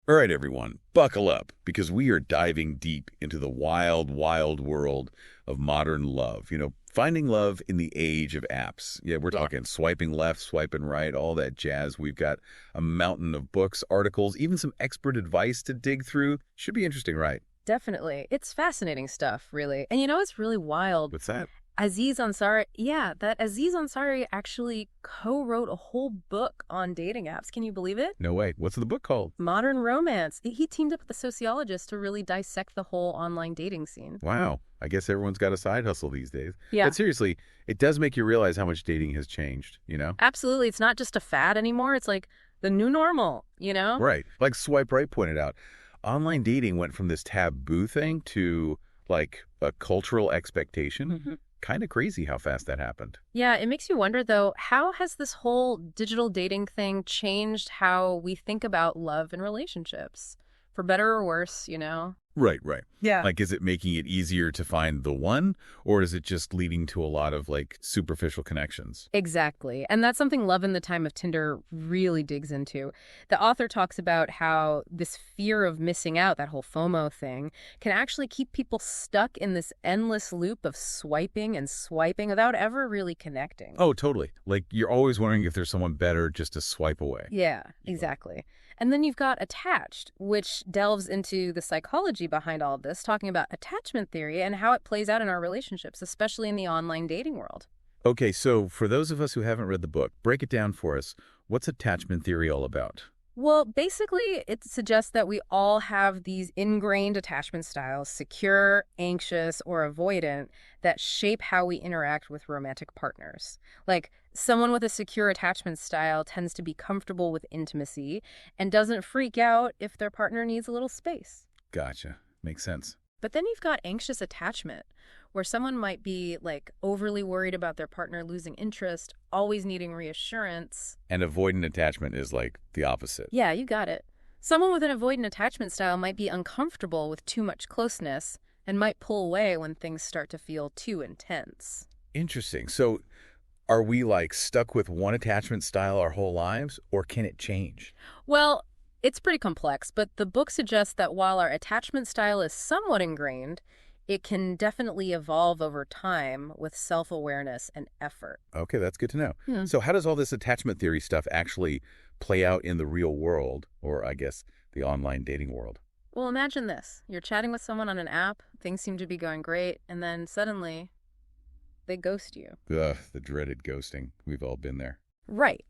All right, everyone, buckle up because we are diving deep into the wild, wild world of modern love. Finding love in the age of apps. Yeah, we're talking swiping left, swiping right, all that jazz. We've got a mountain of books, articles, even some expert advice to dig through. Should be interesting, right? Definitely. It's fascinating stuff, really. And it's really wild. What's that? That Aziz Ansari actually co-wrote a whole book on dating apps. Can you believe it? No way. What's the book called? Modern Romance. He teamed up with a sociologist to really dissect the whole online dating scene. Wow. I guess everyone's got a side hustle these days. Yeah. But seriously, it does make you realize how much dating has changed. Absolutely. It's not just a fad anymore. It's like the new normal. Right. Like Swipe Right pointed out, online dating went from this taboo thing to like a cultural expectation. Mm-hmm. Kind of crazy how fast that happened. Yeah, it makes you wonder, though, how has this whole digital dating thing changed how we think about love and relationships? For better or worse. Right. Yeah. Like, is it making it easier to find the one, or is it just leading to a lot of, superficial connections? Exactly. And that's something Love in the Time of Tinder really digs into. The author talks about how this fear of missing out, that whole FOMO thing, can actually keep people stuck in this endless loop of swiping and swiping without ever really connecting. Oh, totally. Like, you're always wondering if there's someone better just to swipe away. Yeah, exactly. And then you've got Attached, which delves into the psychology behind all of this, talking about attachment theory and how it plays out in our relationships, especially in the online dating world. Okay, so for those of us who haven't read the book, break it down for us. What's attachment theory all about? Well, basically, it suggests that we all have these ingrained attachment styles, secure, anxious, or avoidant, that shape how we interact with romantic partners. Like, someone with a secure attachment style tends to be comfortable with intimacy and doesn't freak out if their partner needs a little space. Gotcha. Makes sense. But then you've got anxious attachment, where someone might be overly worried about their partner losing interest, always needing reassurance. And avoidant attachment is like the opposite. Yeah, you got it. Someone with an avoidant attachment style might be uncomfortable with too much closeness and might pull away when things start to feel too intense. Interesting. So are we stuck with one attachment style our whole lives, or can it change? Well, it's pretty complex, but the book suggests that while our attachment style is somewhat ingrained, it can definitely evolve over time with self-awareness and effort. Okay, that's good to know. Yeah. So how does all this attachment theory stuff actually play out in the real world, or I guess the online dating world? Well, imagine this. You're chatting with someone on an app, things seem to be going great, and then suddenly they ghost you. Ugh, the dreaded ghosting. We've all been there. Right.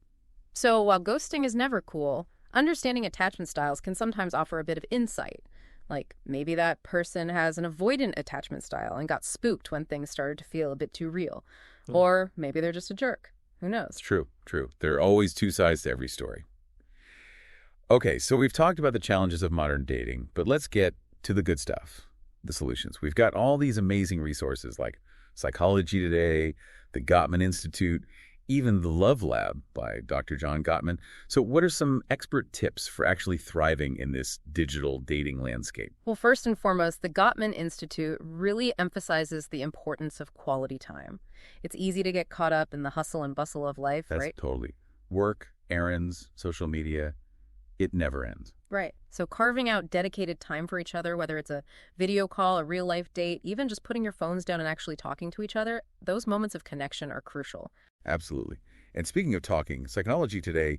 So while ghosting is never cool, understanding attachment styles can sometimes offer a bit of insight. Like, maybe that person has an avoidant attachment style and got spooked when things started to feel a bit too real. Or maybe they're just a jerk. Who knows? It's true. There are always two sides to every story. Okay, so we've talked about the challenges of modern dating, but let's get to the good stuff, the solutions. We've got all these amazing resources like Psychology Today, the Gottman Institute, even the Love Lab by Dr. John Gottman. So what are some expert tips for actually thriving in this digital dating landscape? Well, first and foremost, the Gottman Institute really emphasizes the importance of quality time. It's easy to get caught up in the hustle and bustle of life, That's right? totally. Work, errands, social media, it never ends. Right. So carving out dedicated time for each other, whether it's a video call, a real-life date, even just putting your phones down and actually talking to each other, those moments of connection are crucial. Absolutely. And speaking of talking, Psychology Today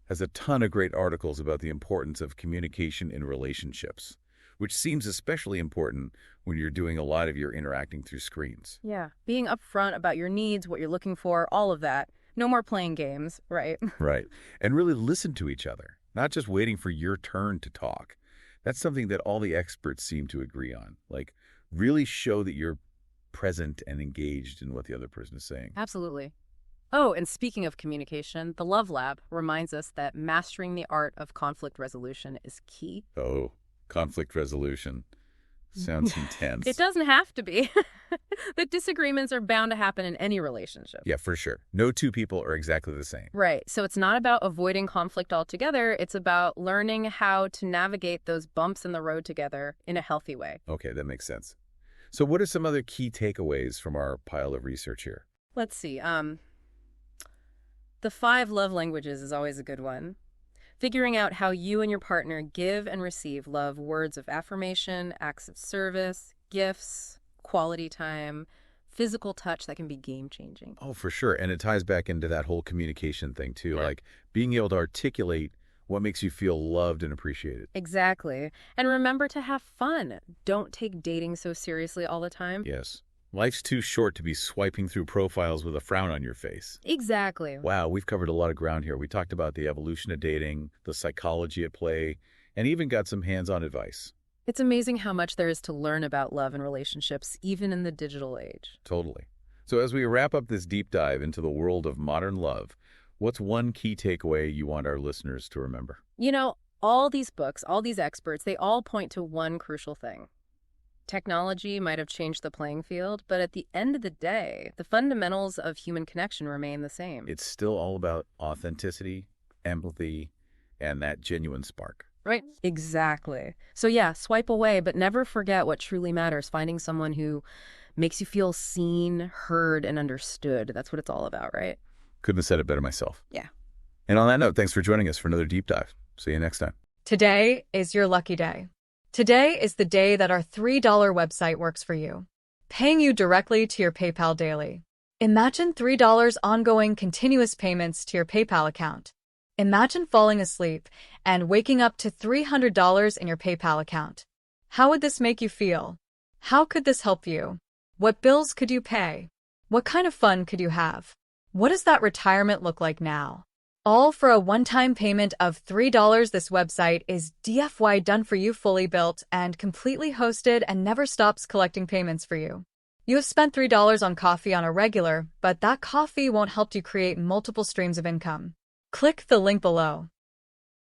has a ton of great articles about the importance of communication in relationships, which seems especially important when you're doing a lot of your interacting through screens. Yeah. Being upfront about your needs, what you're looking for, all of that. No more playing games, right? Right. And really listen to each other, not just waiting for your turn to talk. That's something that all the experts seem to agree on. Really show that you're present and engaged in what the other person is saying. Absolutely. Oh, and speaking of communication, the Love Lab reminds us that mastering the art of conflict resolution is key. Oh, conflict resolution. Sounds intense. It doesn't have to be. The disagreements are bound to happen in any relationship. Yeah, for sure. No two people are exactly the same. Right. So it's not about avoiding conflict altogether. It's about learning how to navigate those bumps in the road together in a healthy way. Okay, that makes sense. So what are some other key takeaways from our pile of research here? Let's see. The 5 love languages is always a good one. Figuring out how you and your partner give and receive love, words of affirmation, acts of service, gifts, quality time, physical touch, that can be game-changing. Oh, for sure. And it ties back into that whole communication thing, too. Right. Like being able to articulate what makes you feel loved and appreciated. Exactly. And remember to have fun. Don't take dating so seriously all the time. Yes. Life's too short to be swiping through profiles with a frown on your face. Exactly. Wow, we've covered a lot of ground here. We talked about the evolution of dating, the psychology at play, and even got some hands-on advice. It's amazing how much there is to learn about love and relationships, even in the digital age. Totally. So as we wrap up this deep dive into the world of modern love, what's one key takeaway you want our listeners to remember? You know, all these books, all these experts, they all point to one crucial thing. Technology might have changed the playing field, but at the end of the day, the fundamentals of human connection remain the same. It's still all about authenticity, empathy, and that genuine spark. Right? Exactly. So yeah, swipe away, but never forget what truly matters, finding someone who makes you feel seen, heard, and understood. That's what it's all about, right? Couldn't have said it better myself. Yeah. And on that note, thanks for joining us for another deep dive. See you next time. Today is your lucky day. Today is the day that our $3 website works for you, paying you directly to your PayPal daily. Imagine $3 ongoing continuous payments to your PayPal account. Imagine falling asleep and waking up to $300 in your PayPal account. How would this make you feel? How could this help you? What bills could you pay? What kind of fun could you have? What does that retirement look like now? All for a one-time payment of $3. This website is DFY done for you, fully built and completely hosted, and never stops collecting payments for you. You have spent $3 on coffee on a regular, but that coffee won't help you create multiple streams of income. Click the link below.